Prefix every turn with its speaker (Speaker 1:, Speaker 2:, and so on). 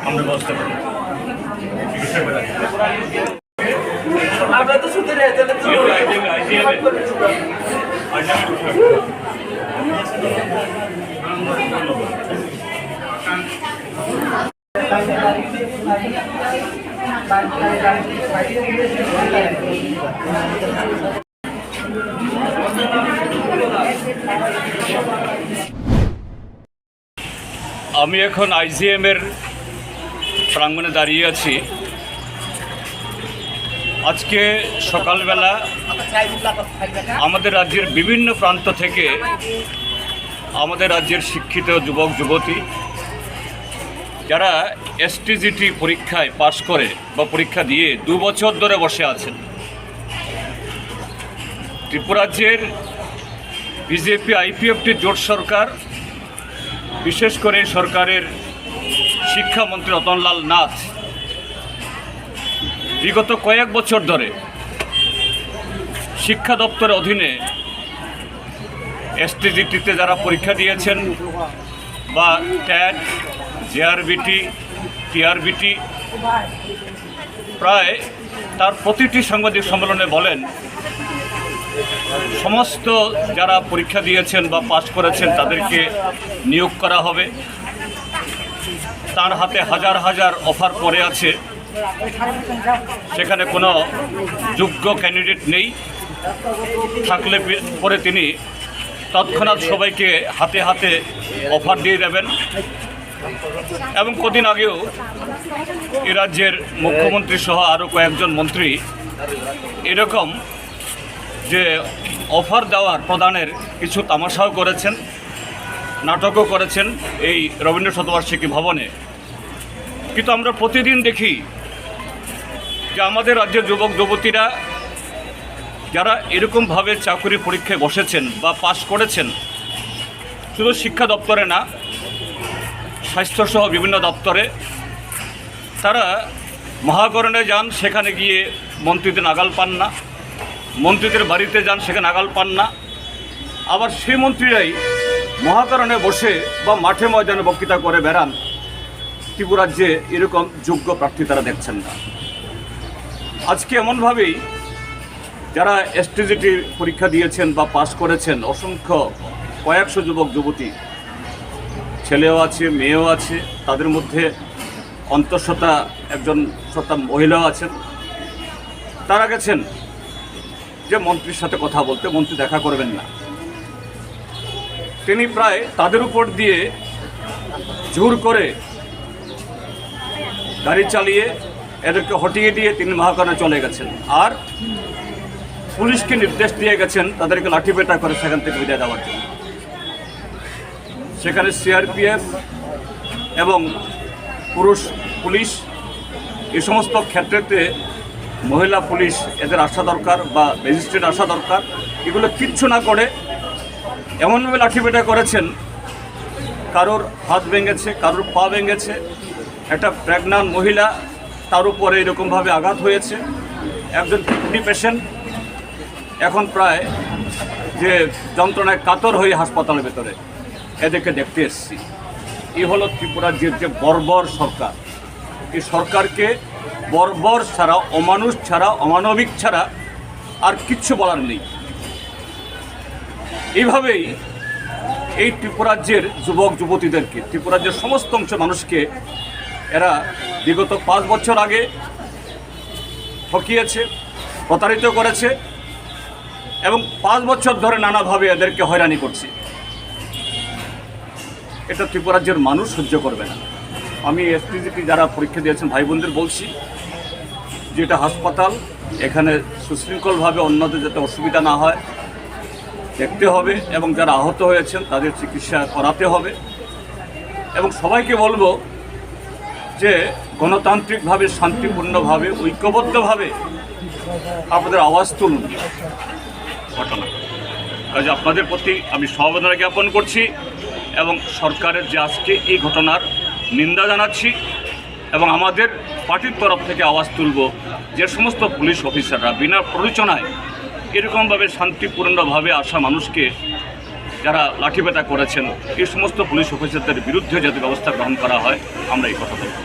Speaker 1: আমরা ব্যবস্থা করব।
Speaker 2: আমরা তো শুধু
Speaker 1: আমি এখন আইজিএম এর প্রাঙ্গণে দাঁড়িয়ে আছি। আজকে সকালবেলা আমাদের রাজ্যের বিভিন্ন প্রান্ত থেকে আমাদের রাজ্যের শিক্ষিত যুবক যুবতী যারা এসটিজিটি পরীক্ষায় পাশ করে বা পরীক্ষা দিয়ে 2 বছর ধরে বসে আছেন, ত্রিপুরাজ্যের বিজেপি আইপিএফটি জোট সরকার, বিশেষ করে সরকারের শিক্ষামন্ত্রী রতনলাল নাথ বিগত কয়েক বছর ধরে শিক্ষা দপ্তরের অধীনে এসটিজিটিতে যারা পরীক্ষা দিয়েছেন বা ট্যাট, জেআরবিটি, টিআরবিটি, প্রায় তার প্রতিটি সাংবাদিক সম্মেলনে বলেন সমস্ত যারা পরীক্ষা দিয়েছেন বা পাস করেছেন তাদেরকে নিয়োগ করা হবে। তার হাতে হাজার হাজার অফার পড়ে আছে, সেখানে কোনো যোগ্য ক্যান্ডিডেট নেই। থাকলে পরে তিনি তৎক্ষণাৎ সবাইকে হাতে হাতে অফার দিয়ে দেবেন। এবং কদিন আগেও এ রাজ্যের মুখ্যমন্ত্রী সহ আরও কয়েকজন মন্ত্রী এরকম যে অফার দেওয়ার প্রদানের কিছু তামাশাও করেছেন, নাটকও করেছেন এই রবীন্দ্র শতবার্ষিকী ভবনে। কিন্তু আমরা প্রতিদিন দেখি যে আমাদের রাজ্যের যুবক যুবতীরা যারা এরকমভাবে চাকরি পরীক্ষায় বসেছেন বা পাশ করেছেন, শুধু শিক্ষা দপ্তরে না, স্বাস্থ্যসহ বিভিন্ন দপ্তরে, তারা মহাকরণে যান, সেখানে গিয়ে মন্ত্রীদের নাগাল পান না, মন্ত্রীদের বাড়িতে যান, সেখানে নাগাল পান না। আবার সেই মন্ত্রীরাই মহাকরণে বসে বা মাঠে ময়দানে বক্তৃতা করে বেড়ান। ত্রিপুরাজ্যে এরকম যোগ্য প্রার্থী তারা দেখছেন না। আজকে এমনভাবেই যারা এসটিজিটি পরীক্ষা দিয়েছেন বা পাস করেছেন, অসংখ্য কয়েকশো যুবক যুবতী, ছেলেও আছে, মেয়েও আছে, তাদের মধ্যে অন্তঃসত্ত্বা একজন সত্তা মহিলাও আছেন। তারা গেছেন যে মন্ত্রীর সাথে কথা বলতে, মন্ত্রী দেখা করবেন না। তিনি প্রায় তাদের উপর দিয়ে জোর করে গাড়ি চালিয়ে এদেরকে হটিয়ে দিয়ে তিনি মহাকরণে চলে গেছেন। আর পুলিশকে নির্দেশ দিয়ে গেছেন তাদেরকে লাঠিপেটা করে সেখান থেকে বিদায় দেওয়ার জন্য। সেখানে সিআরপিএফ এবং পুরুষ পুলিশ, এই সমস্ত ক্ষেত্রেতে মহিলা পুলিশ এদের আসা দরকার বা ম্যাজিস্ট্রেট আসা দরকার। এগুলো কিচ্ছু না করে এমনভাবে লাঠিপেটা করেছেন, কারোর হাত ভেঙেছে, কারোর পা ভেঙেছে। একটা প্রেগন্যান্ট মহিলা, তার উপরে এরকমভাবে আঘাত হয়েছে। একজন কিডনি পেশেন্ট এখন প্রায় যে যন্ত্রণায় কাতর হয়ে হাসপাতালের ভেতরে, এদেরকে দেখতে এসেছি। এই হলো ত্রিপুরাজ্যের যে বর্বর সরকার। এই সরকারকে বর্বর ছাড়া, অমানুষ ছাড়া, অমানবিক ছাড়া আর কিচ্ছু বলার নেই। এইভাবেই এই ত্রিপুরাজ্যের যুবক যুবতীদেরকে, ত্রিপুরাজ্যের সমস্ত অংশ মানুষকে এরা বিগত 5 বছর আগে ঠকিয়েছে, প্রতারিত করেছে এবং 5 বছর ধরে নানাভাবে এদেরকে হয়রানি করছে। এটা ত্রিপুরাজ্যের মানুষ সহ্য করবে না। আমি এসটিজিটি যারা পরীক্ষা দিয়েছেন ভাই বোনদের বলছি যে এটা হাসপাতাল, এখানে সুশৃঙ্খলভাবে অন্যদের যাতে অসুবিধা না হয় দেখতে হবে এবং যারা আহত হয়েছেন তাদের চিকিৎসা করাতে হবে। এবং সবাইকে বলবো যে গণতান্ত্রিকভাবে, শান্তিপূর্ণভাবে, ঐক্যবদ্ধভাবে আপনাদের আওয়াজ তুলুন। ঘটনা কাজে আপনাদের প্রতি আমি সমবেদনা জ্ঞাপন করছি এবং সরকারের যে আজকে এই ঘটনার নিন্দা জানাচ্ছি এবং আমাদের পার্টির তরফ থেকে আওয়াজ তুলব যে সমস্ত পুলিশ অফিসাররা বিনা প্ররোচনায় এরকমভাবে শান্তিপূর্ণভাবে আসা মানুষকে যারা লাঠিপেটা করেছেন এই সমস্ত পুলিশ অফিসারদের বিরুদ্ধে যাতে ব্যবস্থা গ্রহণ করা হয় আমরা এই কথা বলব।